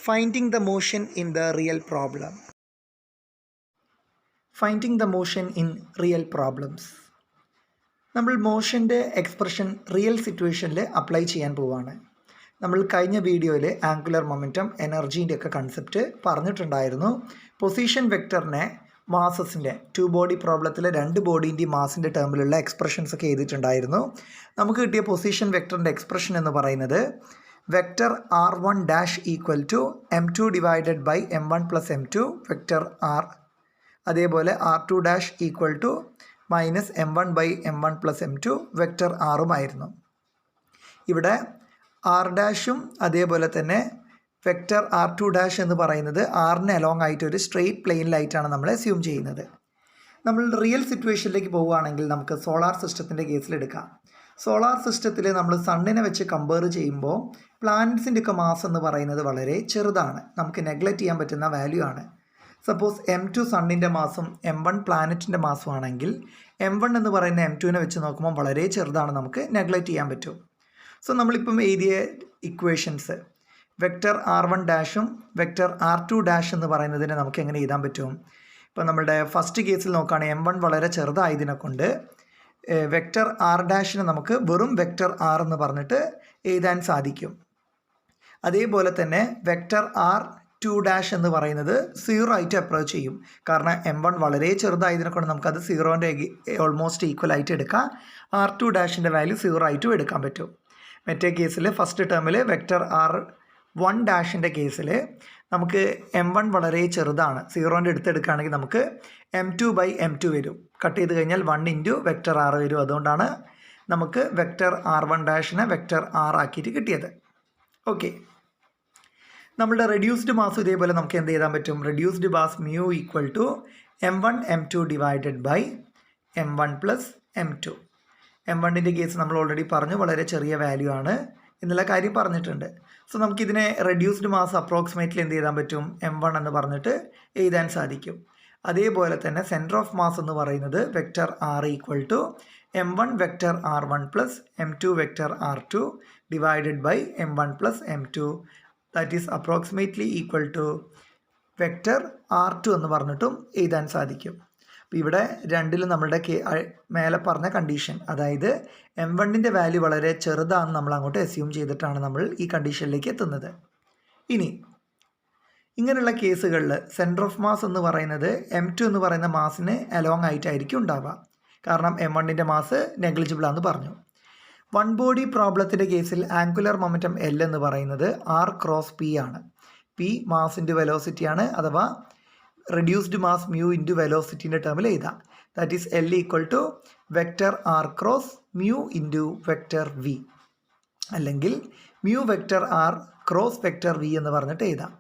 Finding the motion in the real problem. Finding the motion in real problems. നമ്മൾ മോഷൻ്റെ expression real സിറ്റുവേഷനിൽ apply ചെയ്യാൻ പോവുകയാണ്. നമ്മൾ കഴിഞ്ഞ വീഡിയോയിൽ ആംഗുലർ മൊമെൻറ്റം എനർജീൻ്റെ ഒക്കെ കൺസെപ്റ്റ് പറഞ്ഞിട്ടുണ്ടായിരുന്നു. പൊസിഷൻ വെക്ടറിനെ മാസസിൻ്റെ ടു ബോഡി പ്രോബ്ലത്തിൽ രണ്ട് ബോഡീൻ്റെയും മാസിൻ്റെ ടേമിലുള്ള എക്സ്പ്രഷൻസ് ഒക്കെ എഴുതിയിട്ടുണ്ടായിരുന്നു. നമുക്ക് കിട്ടിയ പൊസിഷൻ വെക്ടറിൻ്റെ എക്സ്പ്രഷൻ എന്ന് പറയുന്നത് vector r1 dash equal to m2 divided by m1 plus m2 vector r, അതേപോലെ r2 dash equal to minus m1 by m1 plus m2 vector ആറുമായിരുന്നു. ഇവിടെ r ഡാഷും അതേപോലെ തന്നെ വെക്ടർ r2 ഡാഷ് എന്ന് പറയുന്നത് ആറിന് അലോങ് ആയിട്ട് ഒരു സ്ട്രെയിറ്റ് പ്ലെയിനിലായിട്ടാണ് നമ്മൾ അസ്യൂം ചെയ്യുന്നത്. നമ്മൾ റിയൽ സിറ്റുവേഷനിലേക്ക് പോവുകയാണെങ്കിൽ നമുക്ക് സോളാർ സിസ്റ്റത്തിൻ്റെ കേസിലെടുക്കാം. സോളാർ സിസ്റ്റത്തിൽ നമ്മൾ സണ്ണിനെ വെച്ച് കമ്പയർ ചെയ്യുമ്പോൾ പ്ലാനറ്റ്സിൻ്റെ ഒക്കെ മാസ് എന്ന് പറയുന്നത് വളരെ ചെറുതാണ്, നമുക്ക് നെഗ്ലക്റ്റ് ചെയ്യാൻ പറ്റുന്ന വാല്യൂ ആണ്. സപ്പോസ് m2 സണ്ണിൻ്റെ മാസും m1 പ്ലാനറ്റിൻ്റെ മാസും ആണെങ്കിൽ m1 എന്ന് പറയുന്ന m2നെ വെച്ച് നോക്കുമ്പോൾ വളരെ ചെറുതാണ്, നമുക്ക് നെഗ്ലക്റ്റ് ചെയ്യാൻ പറ്റും. സോ നമ്മളിപ്പം എഴുതിയ ഇക്വേഷൻസ് വെക്ടർ r1 ഡാഷും വെക്ടർ r2 ഡാഷ് എന്ന് പറയുന്നതിനെ നമുക്ക് എങ്ങനെ എഴുതാൻ പറ്റും? ഇപ്പം നമ്മുടെ ഫസ്റ്റ് കേസിൽ നോക്കുകയാണെങ്കിൽ m1 വളരെ ചെറുതായതിനെ കൊണ്ട് വെക്ടർ r ഡാഷിനെ നമുക്ക് വെറും വെക്ടർ r എന്ന് പറഞ്ഞിട്ട് എഴുതാൻ സാധിക്കും. അതേപോലെ തന്നെ വെക്ടർ r2 ഡാഷ് എന്ന് പറയുന്നത് 0 ആയിട്ട് അപ്രോച്ച് ചെയ്യും. കാരണം m1 വളരെ ചെറുതായതിനെ കൊണ്ട് നമുക്കത് 0ൻ്റെ ഓൾമോസ്റ്റ് ഈക്വൽ ആയിട്ട് എടുക്കാം. r2 ഡാഷിൻ്റെ വാല്യൂ 0 ആയിട്ടും എടുക്കാൻ പറ്റും. മറ്റേ കേസിൽ ഫസ്റ്റ് ടേമിൽ വെക്ടർ r1 ഡാഷിൻ്റെ കേസിൽ നമുക്ക് m1 വളരെ ചെറുതാണ്, 0ൻ്റെ അടുത്തെടുക്കുകയാണെങ്കിൽ നമുക്ക് m2 ബൈ m2 വരും. കട്ട് ചെയ്ത് കഴിഞ്ഞാൽ 1 ഇൻറ്റു വെക്ടർ r വരും. അതുകൊണ്ടാണ് നമുക്ക് വെക്ടർ r1 ഡാഷിനെ വെക്ടർ r ആക്കിയിട്ട് കിട്ടിയത്. ഓക്കെ, നമ്മളുടെ റെഡ്യൂസ്ഡ് മാസ് ഇതേപോലെ നമുക്ക് എന്ത് ചെയ്താൻ പറ്റും? Reduced mass mu equal to m1 m2 divided by m1 plus m2. m1ൻ്റെ കേസ് നമ്മൾ ഓൾറെഡി പറഞ്ഞു, വളരെ ചെറിയ വാല്യൂ ആണ് എന്നുള്ള കാര്യം പറഞ്ഞിട്ടുണ്ട്. സോ നമുക്കിതിനെ റെഡ്യൂസ്ഡ് മാസ് അപ്രോക്സിമേറ്റ്ലി എന്ത് ചെയ്താൻ പറ്റും? m1 എന്ന് പറഞ്ഞിട്ട് എഴുതാൻ സാധിക്കും. അതേപോലെ തന്നെ സെൻറ്റർ ഓഫ് മാസ് എന്ന് പറയുന്നത് vector r equal to m1 vector r1 plus m2 vector r2 divided by m1 plus m2, that is approximately equal to vector r2 എന്ന് പറഞ്ഞിട്ടും എഴുതാൻ സാധിക്കും. അപ്പോൾ ഇവിടെ രണ്ടിലും നമ്മളുടെ മേലെ പറഞ്ഞ കണ്ടീഷൻ, അതായത് m1ൻ്റെ വാല്യൂ വളരെ ചെറുതാണെന്ന് നമ്മൾ അങ്ങോട്ട് അസ്യൂം ചെയ്തിട്ടാണ് നമ്മൾ ഈ കണ്ടീഷനിലേക്ക് എത്തുന്നത്. ഇനി ഇങ്ങനെയുള്ള കേസുകളിൽ സെൻറ്റർ ഓഫ് മാസ് എന്ന് പറയുന്നത് m2 എന്ന് പറയുന്ന മാസിന് അലോങ് ആയിട്ടായിരിക്കും ഉണ്ടാവുക. കാരണം m1ൻ്റെ മാസ് നെഗ്ലിജിബിൾ ആണെന്ന് പറഞ്ഞു. വൺ ബോഡി പ്രോബ്ലത്തിൻ്റെ കേസിൽ ആംഗുലർ മൊമെൻറ്റം L എന്ന് പറയുന്നത് r ക്രോസ് p ആണ്. p മാസ് ഇൻറ്റു വെലോസിറ്റിയാണ്, അഥവാ റെഡ്യൂസ്ഡ് മാസ് മ്യൂ ഇൻറ്റു വെലോസിറ്റിൻ്റെ ടേമിൽ എഴുതാം. That is L equal to vector r cross mu into vector v, അല്ലെങ്കിൽ mu vector r cross vector v എന്ന് പറഞ്ഞിട്ട് എഴുതാം.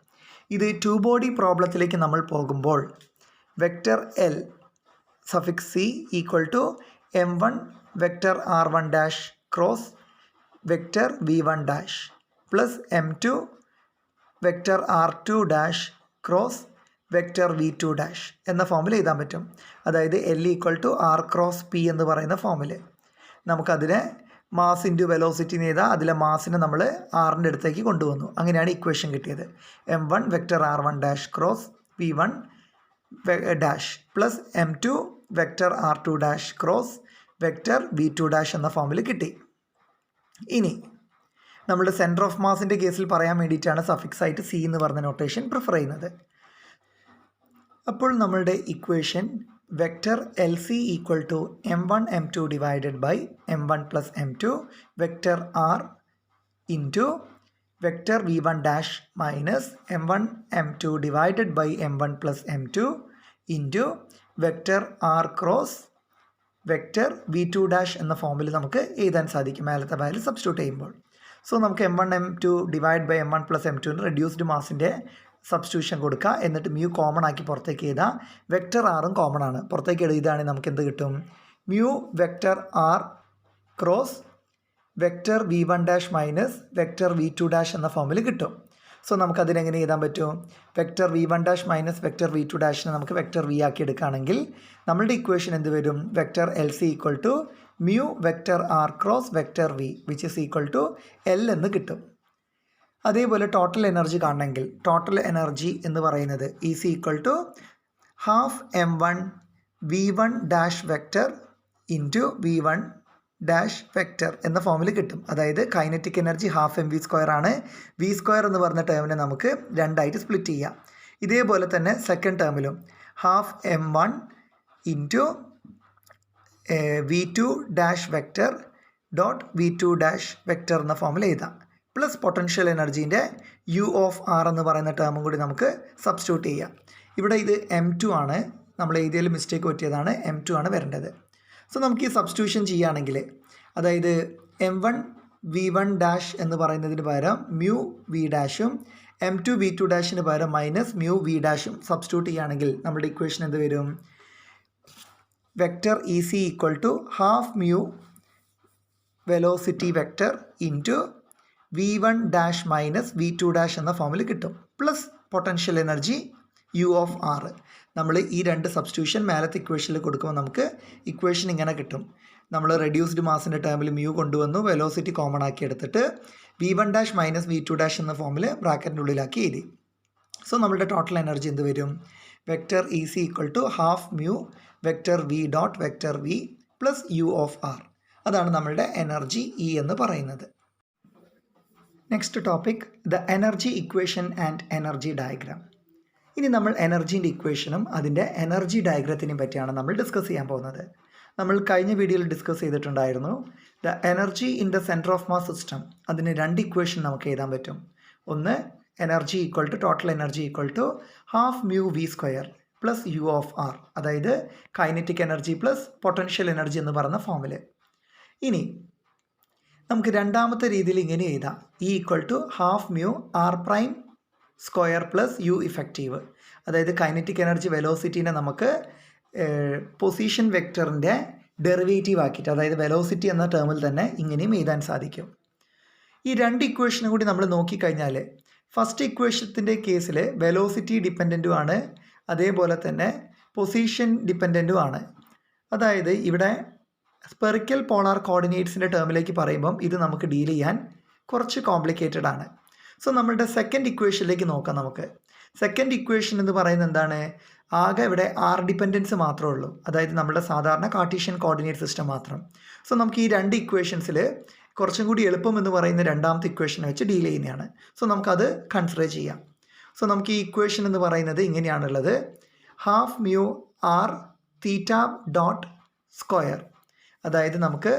ഇത് ടു ബോഡി പ്രോബ്ലത്തിലേക്ക് നമ്മൾ പോകുമ്പോൾ vector L suffix c equal to m1 vector r1 dash cross vector v1 dash plus m2 vector r2 dash cross vector v2 dash എന്ന ഫോമിൽ എഴുതാൻ പറ്റും. അതായത് L equal to r cross p എന്ന് പറയുന്ന ഫോമിൽ നമുക്കതിനെ മാസ് ഇൻറ്റു വെലോസിറ്റി എഴുതാം. അതിലെ മാസിനെ നമ്മൾ ആറിൻ്റെ അടുത്തേക്ക് കൊണ്ടുവന്നു. അങ്ങനെയാണ് ഇക്വേഷൻ കിട്ടിയത്. m1 vector r1 dash cross v1 dash plus m2 vector r2 dash cross vector v2 dash എന്ന ഫോമിൽ കിട്ടി. ഇനി നമ്മുടെ സെൻറ്റർ ഓഫ് മാസിൻ്റെ കേസിൽ പറയാൻ വേണ്ടിയിട്ടാണ് സഫിക്സ് ആയിട്ട് c എന്ന് പറഞ്ഞ നൊട്ടേഷൻ പ്രിഫർ ചെയ്യുന്നത്. അപ്പോൾ നമ്മളുടെ equation vector LC equal to m1 m2 divided by m1 plus m2 vector r into vector v1 dash minus m1 m2 divided by m1 plus m2 into vector r cross vector v2 dash എന്ന ഫോമിൽ നമുക്ക് എഴുതാൻ സാധിക്കും മേലത്തെ value substitute ചെയ്യുമ്പോൾ. So നമുക്ക് m1 m2 divide by m1 plus m2 reduced മാസിൻ്റെ substitution കൊടുക്കുക. എന്നിട്ട് മ്യൂ കോമൺ ആക്കി പുറത്തേക്ക് എഴുതാം. വെക്ടർ ആറും കോമൺ ആണ്, പുറത്തേക്ക് എഴുതുകയാണെങ്കിൽ നമുക്ക് എന്ത് കിട്ടും? Mu vector r cross vector v1 dash minus vector v2 dash എന്ന ഫോമിൽ കിട്ടും. സോ നമുക്കതിനെങ്ങനെ എഴുതാൻ പറ്റും? Vector v1 dash minus vector v2 ഡാഷിനെ നമുക്ക് വെക്ടർ v ആക്കി എടുക്കുകയാണെങ്കിൽ നമ്മളുടെ ഇക്വേഷൻ എന്ത് വരും? Vector LC equal to mu vector r cross vector v which is equal to L എന്ന് കിട്ടും. അതേപോലെ ടോട്ടൽ എനർജി കാണണമെങ്കിൽ ടോട്ടൽ എനർജി എന്ന് പറയുന്നത് is equal to half m1 v1 dash vector into v1 dash vector എന്ന ഫോമിൽ കിട്ടും. അതായത് കൈനറ്റിക് എനർജി ഹാഫ് mv² ആണ്. v² എന്ന് പറഞ്ഞ ടേമിനെ നമുക്ക് രണ്ടായിട്ട് സ്പ്ലിറ്റ് ചെയ്യാം. ഇതേപോലെ തന്നെ സെക്കൻഡ് ടേമിലും half m1 into v2 dash vector dot v2 dash vector എന്ന ഫോമിൽ എഴുതാം. പ്ലസ് പൊട്ടൻഷ്യൽ എനർജീൻ്റെ u ഓഫ് r എന്ന് പറയുന്ന ടേമും കൂടി നമുക്ക് സബ്സ്റ്റിറ്റ്യൂട്ട് ചെയ്യാം. ഇവിടെ ഇത് m2 ആണ്, നമ്മൾ എഴുതിയതിൽ മിസ്റ്റേക്ക് പറ്റിയതാണ്, m2 ആണ് വരേണ്ടത്. സോ നമുക്ക് ഈ സബ്സ്റ്റിറ്റ്യൂഷൻ ചെയ്യുകയാണെങ്കിൽ അതായത് m1 v1 ഡാഷ് എന്ന് പറയുന്നതിന് പകരം mu v ഡാഷും m2 v2 ഡാഷിന് പകരം മൈനസ് mu v ഡാഷും സബ്സ്റ്റിറ്റ്യൂട്ട് ചെയ്യുകയാണെങ്കിൽ നമ്മുടെ ഇക്വേഷൻ എന്ത് വരും? Vector EC equal to half mu velocity vector into v1 dash minus v2 dash എന്ന ഫോമിൽ കിട്ടും. Plus potential energy u of r. നമ്മൾ ഈ രണ്ട് സബ്സ്റ്റിറ്റ്യൂഷൻ മേലത്തെ ഇക്വേഷനിൽ കൊടുക്കുമ്പോൾ നമുക്ക് ഇക്വേഷൻ ഇങ്ങനെ കിട്ടും. നമ്മൾ റെഡ്യൂസ്ഡ് മാസിൻ്റെ ടേമിൽ mu കൊണ്ടുവന്നു, വെലോസിറ്റി കോമൺ ആക്കി എടുത്തിട്ട് v1 dash minus v2 dash എന്ന ഫോമിൽ ബ്രാക്കറ്റിൻ്റെ ഉള്ളിലാക്കി എഴുതി. സോ നമ്മുടെ ടോട്ടൽ എനർജി എന്ത് വരും? Vector EC equal to half mu vector v dot vector v plus u of r. അതാണ് നമ്മളുടെ എനർജി E എന്ന് പറയുന്നത്. Next topic the energy equation and energy diagram. ഇനി നമ്മൾ എനർജീൻ്റെ ഇക്വേഷനും അതിൻ്റെ എനർജി ഡയഗ്രത്തിനെയും പറ്റിയാണ് നമ്മൾ ഡിസ്കസ് ചെയ്യാൻ പോകുന്നത്. നമ്മൾ കഴിഞ്ഞ വീഡിയോയിൽ ഡിസ്കസ് ചെയ്തിട്ടുണ്ടായിരുന്നു the energy in the centre of mass system. അതിന് രണ്ട് ഇക്വേഷൻ നമുക്ക് എഴുതാൻ പറ്റും. ഒന്ന് energy equal to total energy equal to half mu v² plus u of r. അതായത് kinetic energy plus potential energy എന്ന് പറയുന്ന ഫോമിൽ. ഇനി നമുക്ക് രണ്ടാമത്തെ രീതിയിൽ ഇങ്ങനെ എഴുതാം, E equal to half mu r' plus u effective. അതായത് കൈനറ്റിക് എനർജി വെലോസിറ്റീനെ നമുക്ക് പൊസിഷൻ വെക്റ്ററിൻ്റെ ഡെറിവേറ്റീവ് ആക്കിയിട്ട്, അതായത് വെലോസിറ്റി എന്ന ടേമിൽ തന്നെ ഇങ്ങനെയും എഴുതാൻ സാധിക്കും. ഈ രണ്ട് ഇക്വേഷനും കൂടി നമ്മൾ നോക്കിക്കഴിഞ്ഞാൽ ഫസ്റ്റ് ഇക്വേഷത്തിൻ്റെ കേസിൽ വെലോസിറ്റി ഡിപ്പെൻഡൻറ്റും ആണ്, അതേപോലെ തന്നെ പൊസിഷൻ ഡിപ്പെൻഡൻറ്റും ആണ്. അതായത് ഇവിടെ സ്പെറിക്കൽ പോളാർ കോർഡിനേറ്റ്സിൻ്റെ ടേമിലേക്ക് പറയുമ്പം ഇത് നമുക്ക് ഡീൽ ചെയ്യാൻ കുറച്ച് കോംപ്ലിക്കേറ്റഡ് ആണ്. സോ നമ്മളുടെ സെക്കൻഡ് ഇക്വേഷനിലേക്ക് നോക്കാം. നമുക്ക് സെക്കൻഡ് ഇക്വേഷൻ എന്ന് പറയുന്നത് എന്താണ്? ആകെ ഇവിടെ ആർ ഡിപ്പെൻഡൻസ് മാത്രമേ ഉള്ളൂ, അതായത് നമ്മുടെ സാധാരണ കാർട്ടീഷ്യൻ കോർഡിനേറ്റ് സിസ്റ്റം മാത്രം. സോ നമുക്ക് ഈ രണ്ട് ഇക്വേഷൻസിൽ കുറച്ചും കൂടി എളുപ്പം എന്ന് പറയുന്ന രണ്ടാമത്തെ ഇക്വേഷനെ വെച്ച് ഡീൽ ചെയ്യുന്നതാണ്. സോ നമുക്കത് കൺസിഡർ ചെയ്യാം. സോ നമുക്ക് ഈ ഇക്വേഷൻ എന്ന് പറയുന്നത് ഇങ്ങനെയാണുള്ളത്: ഹാഫ് mu r തീറ്റ ഡോട്ട് സ്ക്വയർ. അതായത് നമുക്ക്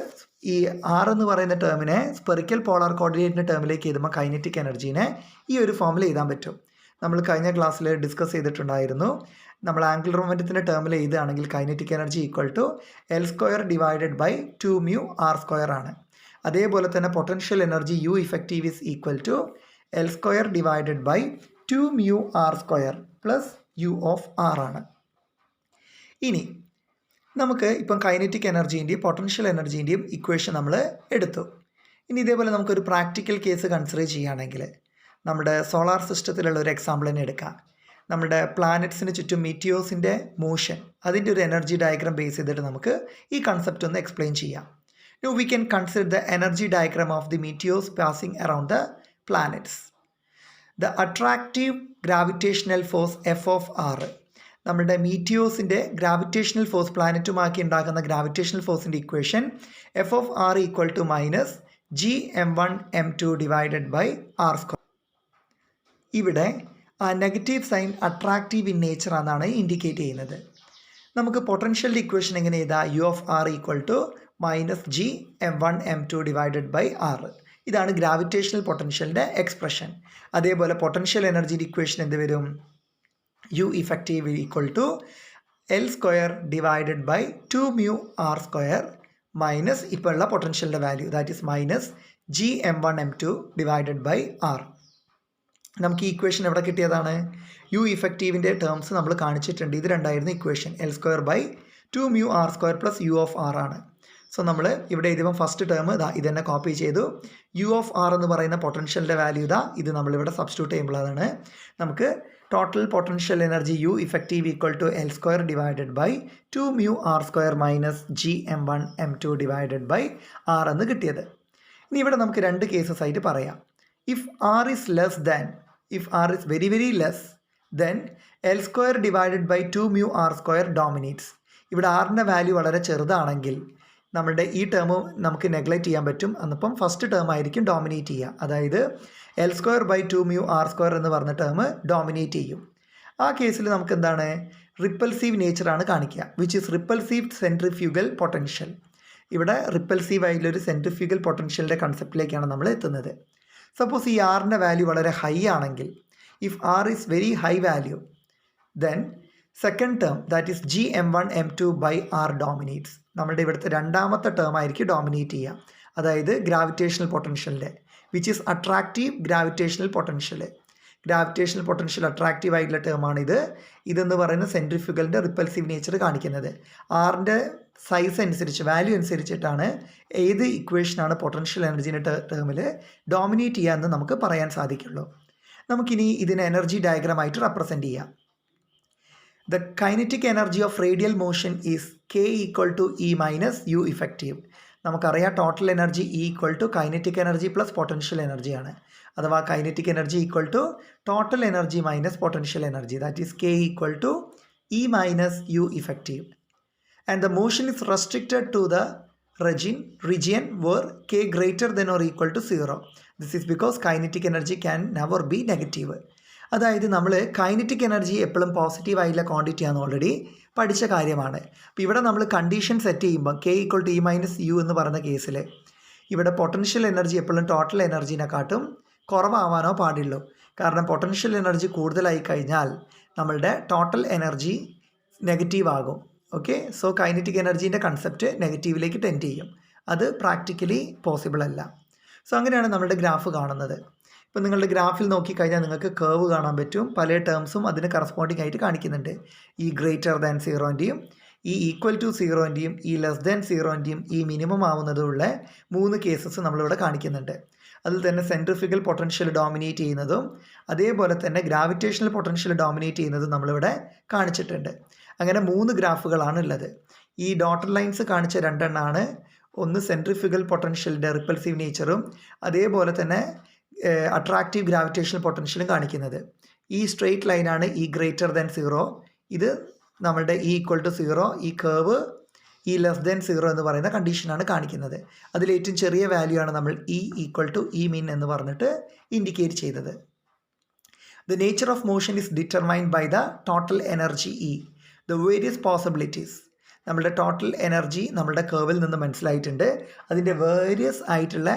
ഈ ആർ എന്ന് പറയുന്ന ടേമിനെ സ്പെറിക്കൽ പോളാർ കോർഡിനേറ്റിൻ്റെ ടേമിലേക്ക് എഴുതുമ്പോൾ കൈനറ്റിക് എനർജീനെ ഈ ഒരു ഫോമിൽ എഴുതാൻ പറ്റും. നമ്മൾ കഴിഞ്ഞ ക്ലാസ്സിൽ ഡിസ്കസ് ചെയ്തിട്ടുണ്ടായിരുന്നു. നമ്മൾ ആംഗുലർ മൊമെൻറ്റത്തിൻ്റെ ടേമിൽ എഴുതുകയാണെങ്കിൽ kinetic energy equal to L² divided by 2 mu r² ആണ്. അതേപോലെ തന്നെ potential energy u effective is equal to L² divided by 2 mu r² plus u of r ആണ്. ഇനി നമുക്ക് ഇപ്പം കൈനറ്റിക് എനർജീൻ്റെയും പൊട്ടൻഷ്യൽ എനർജീൻ്റെയും ഇക്വേഷൻ നമ്മൾ എടുത്തു. ഇനി ഇതേപോലെ നമുക്കൊരു പ്രാക്ടിക്കൽ കേസ് കൺസിഡർ ചെയ്യുകയാണെങ്കിൽ നമ്മുടെ സോളാർ സിസ്റ്റത്തിലുള്ള ഒരു എക്സാമ്പിൾ തന്നെ എടുക്കാം. നമ്മുടെ പ്ലാനറ്റ്സിന് ചുറ്റും മീറ്റിയോസിൻ്റെ മോഷൻ, അതിൻ്റെ ഒരു എനർജി ഡയഗ്രാം ബേസ് ചെയ്തിട്ട് നമുക്ക് ഈ കൺസെപ്റ്റ് ഒന്ന് എക്സ്പ്ലെയിൻ ചെയ്യാം. Now we can consider the energy diagram of the meteors passing around the planets. The attractive gravitational force F of r. നമ്മുടെ മീറ്റിയോസിൻ്റെ ഗ്രാവിറ്റേഷണൽ ഫോഴ്സ് പ്ലാനറ്റുമാക്കി ഉണ്ടാക്കുന്ന ഗ്രാവിറ്റേഷണൽ ഫോഴ്സിൻ്റെ equation F of R equal to minus G m1 m2 divided by r². ഇവിടെ ആ negative sign attractive in nature എന്നാണ് indicate ചെയ്യുന്നത്. നമുക്ക് പൊട്ടൻഷ്യലിൻ്റെ ഇക്വേഷൻ എങ്ങനെ എഴുതാം? u of r equal to minus G m1 m2 divided by r. ഇതാണ് gravitational പൊട്ടൻഷ്യലിൻ്റെ എക്സ്പ്രഷൻ. അതേപോലെ പൊട്ടൻഷ്യൽ എനർജിയുടെ ഇക്വേഷൻ എന്ത് വരും? u effective equal to L² divided by 2 mu r² minus ഇപ്പോൾ ഉള്ള പൊട്ടൻഷ്യലിൻ്റെ value, that is minus G m1 m2 divided by r. നമുക്ക് ഈ ഇക്വേഷൻ എവിടെ കിട്ടിയതാണ്? u ഇഫക്റ്റീവിൻ്റെ ടേംസ് നമ്മൾ കാണിച്ചിട്ടുണ്ട്. ഇത് രണ്ടായിരുന്നു equation. L² by 2 mu r² plus u of r ആണ്. സോ നമ്മൾ ഇവിടെ എഴുതുമ്പോൾ ഫസ്റ്റ് ടേം ഇതാ ഇത് തന്നെ കോപ്പി ചെയ്തു. u ഓഫ് r എന്ന് പറയുന്ന പൊട്ടൻഷ്യലിൻ്റെ വാല്യൂ ഇതാ, ഇത് നമ്മളിവിടെ സബ്സ്റ്റിറ്റ്യൂട്ട് ചെയ്യുമ്പോഴാണ് നമുക്ക് total potential energy u effective equal to L² divided by 2 mu r² minus G m1 m2 divided by r എന്ന് കിട്ടിയത്. ഇനി ഇവിടെ നമുക്ക് രണ്ട് കേസസ് ആയിട്ട് പറയാം. If R is less than, if R is very very less, then L square divided by 2 mu r square dominates. ഇവിടെ ആറിൻ്റെ വാല്യൂ വളരെ ചെറുതാണെങ്കിൽ നമ്മളുടെ ഈ ടേം നമുക്ക് നെഗ്ലക്റ്റ് ചെയ്യാൻ പറ്റും. അന്നപ്പം ഫസ്റ്റ് ടേം ആയിരിക്കും ഡോമിനേറ്റ് ചെയ്യുക. അതായത് L square by 2 mu r square എന്ന് പറഞ്ഞ ടേം ഡോമിനേറ്റ് ചെയ്യും. ആ കേസിൽ നമുക്ക് എന്താണ്, റിപ്പൽസീവ് നേച്ചറാണ് കാണിക്കുക, which is repulsive centrifugal potential. ഇവിടെ റിപ്പൽസീവ് ആയിട്ടുള്ളൊരു സെൻട്രിഫ്യൂഗൽ പൊട്ടൻഷ്യലിൻ്റെ കൺസെപ്റ്റിലേക്കാണ് നമ്മൾ എത്തുന്നത്. സപ്പോസ് ഈ ആറിൻ്റെ വാല്യൂ വളരെ ഹൈ ആണെങ്കിൽ, if R is very high value, then second term that is gm1 m2 by R dominates. നമ്മുടെ ഇവിടുത്തെ രണ്ടാമത്തെ ടേം ആയിരിക്കും ഡോമിനേറ്റ് ചെയ്യുക. അതായത് ഗ്രാവിറ്റേഷണൽ പൊട്ടൻഷ്യലിൻ്റെ, which is attractive gravitational potential. Gravitational potential attractive ആയിട്ടുള്ള ടേമാണിത്. ഇതെന്ന് പറയുന്ന സെൻട്രിഫ്യൂഗലിൻ്റെ റിപ്പൽസീവ് നേച്ചർ കാണിക്കുന്നത്. ആറിൻ്റെ സൈസ് അനുസരിച്ച്, വാല്യൂ അനുസരിച്ചിട്ടാണ് ഏത് ഇക്വേഷനാണ് പൊട്ടൻഷ്യൽ എനർജീൻ്റെ ടേമിൽ ഡോമിനേറ്റ് ചെയ്യുക എന്ന് നമുക്ക് പറയാൻ സാധിക്കുള്ളൂ. നമുക്കിനി ഇതിനെ എനർജി ഡയഗ്രമായിട്ട് റെപ്രസെൻറ്റ് ചെയ്യാം. The kinetic energy of radial motion is K equal to E minus U effective. നമുക്കറിയാം total energy E equal to kinetic energy plus potential എനർജിയാണ്. അഥവാ kinetic energy equal to total energy minus potential energy, that is K equal to E minus U effective. And the motion is restricted to the region where K greater than or equal to 0. This is because kinetic energy can never be negative. അതായത് നമ്മൾ kinetic energy എപ്പോഴും പോസിറ്റീവായിട്ടുള്ള quantity ആണ് already പഠിച്ച കാര്യമാണ്. അപ്പോൾ ഇവിടെ നമ്മൾ കണ്ടീഷൻ സെറ്റ് ചെയ്യുമ്പോൾ K equal to E minus U എന്ന് പറയുന്ന കേസിൽ ഇവിടെ പൊട്ടൻഷ്യൽ എനർജി എപ്പോഴും ടോട്ടൽ എനർജീനെക്കാട്ടും കുറവാവാനോ പാടുള്ളൂ. കാരണം പൊട്ടൻഷ്യൽ എനർജി കൂടുതലായി കഴിഞ്ഞാൽ നമ്മളുടെ ടോട്ടൽ എനർജി നെഗറ്റീവ് ആകും. ഓക്കെ, സോ കൈനറ്റിക് എനർജീൻ്റെ കൺസെപ്റ്റ് നെഗറ്റീവിലേക്ക് ടെൻഡ് ചെയ്യും. അത് പ്രാക്ടിക്കലി പോസിബിൾ അല്ല. സോ അങ്ങനെയാണ് നമ്മളുടെ ഗ്രാഫ് കാണുന്നത്. ഇപ്പോൾ നിങ്ങളുടെ ഗ്രാഫിൽ നോക്കിക്കഴിഞ്ഞാൽ നിങ്ങൾക്ക് കേർവ് കാണാൻ പറ്റും. പല ടേംസും അതിന് കറസ്പോണ്ടിങ് ആയിട്ട് കാണിക്കുന്നുണ്ട്. ഈ ഗ്രേറ്റർ ദാൻ സീറോൻ്റെയും, ഈ ഈക്വൽ ടു സീറോൻ്റെയും, ഈ ലെസ് ദാൻ സീറോൻ്റെയും, ഈ മിനിമം ആവുന്നതുള്ള 3 കേസസ് നമ്മളിവിടെ കാണിക്കുന്നുണ്ട്. അതിൽ തന്നെ സെൻട്രിഫ്യൂഗൽ പൊട്ടൻഷ്യൽ ഡോമിനേറ്റ് ചെയ്യുന്നതും അതേപോലെ തന്നെ ഗ്രാവിറ്റേഷണൽ പൊട്ടൻഷ്യൽ ഡോമിനേറ്റ് ചെയ്യുന്നതും നമ്മളിവിടെ കാണിച്ചിട്ടുണ്ട്. അങ്ങനെ 3 ഗ്രാഫുകളാണ് ഉള്ളത്. ഈ ഡോട്ടർ ലൈൻസ് കാണിച്ച 2 എണ്ണമാണ്. ഒന്ന് സെൻട്രിഫ്യൂഗൽ പൊട്ടൻഷ്യലിൻ്റെ റിപ്പൽസീവ് നേച്ചറും അതേപോലെ തന്നെ അട്രാക്റ്റീവ് ഗ്രാവിറ്റേഷണൽ പൊട്ടൻഷ്യലും കാണിക്കുന്നത്. ഈ സ്ട്രെയിറ്റ് ലൈനാണ് ഈ ഗ്രേറ്റർ ദാൻ സീറോ. ഇത് നമ്മളുടെ E ഈക്വൽ ടു സീറോ. ഈ കേർവ് ഈ ലെസ് ദാൻ സീറോ എന്ന് പറയുന്ന കണ്ടീഷനാണ് കാണിക്കുന്നത്. അതിലേറ്റവും ചെറിയ വാല്യൂ ആണ് നമ്മൾ E equal to E mean എന്ന് പറഞ്ഞിട്ട് ഇൻഡിക്കേറ്റ് ചെയ്തത്. The nature of motion is determined by the total energy E. The various possibilities, നമ്മളുടെ ടോട്ടൽ എനർജി നമ്മളുടെ കേർവിൽ നിന്ന് മനസ്സിലായിട്ടുണ്ട്. അതിൻ്റെ വേരിയസ് ആയിട്ടുള്ള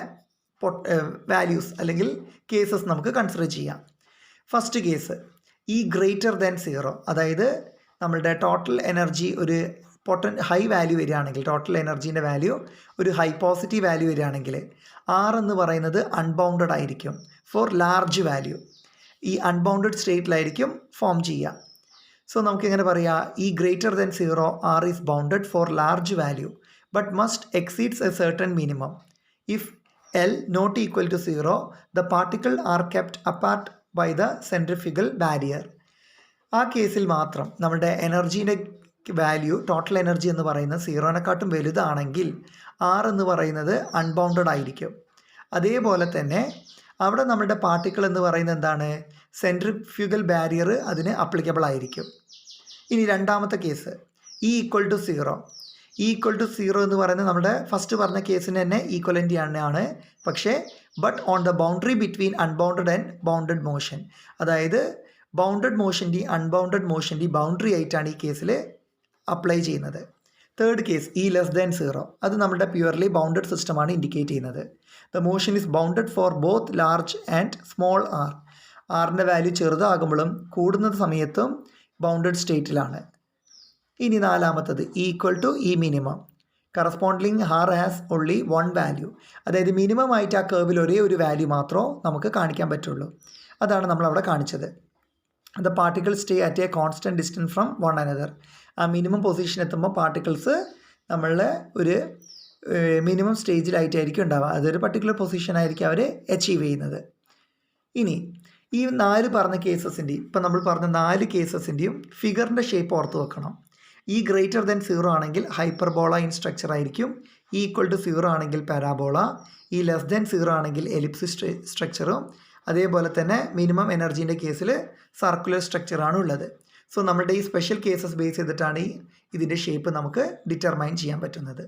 വാല്യൂസ് അല്ലെങ്കിൽ കേസസ് നമുക്ക് കൺസിഡർ ചെയ്യാം. ഫസ്റ്റ് കേസ് ഈ ഗ്രേറ്റർ ദാൻ സീറോ, അതായത് നമ്മളുടെ ടോട്ടൽ എനർജി ഒരു ഹൈ വാല്യൂ വരികയാണെങ്കിൽ, ടോട്ടൽ എനർജീൻ്റെ വാല്യൂ ഒരു ഹൈ പോസിറ്റീവ് വാല്യൂ വരികയാണെങ്കിൽ R എന്ന് പറയുന്നത് അൺബൗണ്ടഡ് ആയിരിക്കും ഫോർ ലാർജ് വാല്യൂ. ഈ അൺബൗണ്ടഡ് സ്റ്റേറ്റിലായിരിക്കും ഫോം ചെയ്യുക. സോ നമുക്കിങ്ങനെ പറയാം, ഈ greater than zero R is bounded for large value but must exceeds A certain minimum. If L not equal to 0, the particles are kept apart by the centrifugal barrier. ആ കേസിൽ മാത്രം നമ്മുടെ എനർജീൻ്റെ value, total energy എന്ന് പറയുന്നത് സീറോനെക്കാട്ടും വലുതാണെങ്കിൽ R എന്ന് പറയുന്നത് unbounded ആയിരിക്കും. അതേപോലെ തന്നെ അവിടെ നമ്മുടെ പാർട്ടിക്കിൾ എന്ന് പറയുന്നത് എന്താണ്, സെൻട്രിഫ്യൂഗൽ ബാരിയർ അതിന് അപ്ലിക്കബിൾ ആയിരിക്കും. ഇനി രണ്ടാമത്തെ case E equal to zero. Equal to zero എന്ന് പറയുന്നത് നമ്മുടെ ഫസ്റ്റ് പറഞ്ഞ കേസിന് തന്നെ ഈക്വലൻ്റ് ആണ്. പക്ഷേ but on the boundary between unbounded and bounded motion, അതായത് ബൗണ്ടഡ് മോഷൻ്റെയും അൺബൗണ്ടഡ് മോഷൻ്റെയും ബൗണ്ടറി ആയിട്ടാണ് ഈ കേസിൽ അപ്ലൈ ചെയ്യുന്നത്. Third case E less than zero, അത് നമ്മുടെ പ്യുവർലി ബൗണ്ടഡ് സിസ്റ്റമാണ് ഇൻഡിക്കേറ്റ് ചെയ്യുന്നത്. The motion is bounded for both large and small r. ആറിൻ്റെ വാല്യൂ ചെറുതാകുമ്പോഴും കൂടുന്ന സമയത്തും ബൗണ്ടഡ് സ്റ്റേറ്റിലാണ്. ഇനി നാലാമത്തത് equal to E minimum. Corresponding R has only 1 value, അതായത് മിനിമം ആയിട്ട് ആ കേർവിൽ ഒരേ ഒരു വാല്യൂ മാത്രമേ നമുക്ക് കാണിക്കാൻ പറ്റുള്ളൂ. അതാണ് നമ്മളവിടെ കാണിച്ചത്. The particle stay at A constant distance from one another. ആ മിനിമം പൊസിഷൻ എത്തുമ്പോൾ പാർട്ടിക്കിൾസ് നമ്മളുടെ ഒരു മിനിമം സ്റ്റേജിലായിട്ടായിരിക്കും ഉണ്ടാവുക. അതൊരു പർട്ടിക്കുലർ പൊസിഷനായിരിക്കും അവർ അച്ചീവ് ചെയ്യുന്നത്. ഇനി ഈ 4 പറഞ്ഞ കേസസിൻ്റെയും, ഇപ്പം നമ്മൾ പറഞ്ഞ 4 കേസസിൻ്റെയും ഫിഗറിൻ്റെ ഷേപ്പ് ഓർത്ത് വെക്കണം. ഈ ഗ്രേറ്റർ ദാൻ സീറോ ആണെങ്കിൽ ഹൈപ്പർബോള ഇൻ സ്ട്രക്ചർ ആയിരിക്കും. ഈക്വൽ ടു 0 ആണെങ്കിൽ പാരാബോള, ഈ ലെസ് ദാൻ 0 ആണെങ്കിൽ എലിപ്സ് സ്ട്രക്ചറും, അതേപോലെ തന്നെ മിനിമം എനർജീൻ്റെ കേസിൽ സർക്കുലർ സ്ട്രക്ചറാണ് ഉള്ളത്. സോ നമ്മുടെ ഈ സ്പെഷ്യൽ കേസസ് ബേസ് ചെയ്തിട്ടാണ് ഇതിൻ്റെ ഷേപ്പ് നമുക്ക് ഡിറ്റർമൈൻ ചെയ്യാൻ പറ്റുന്നത്.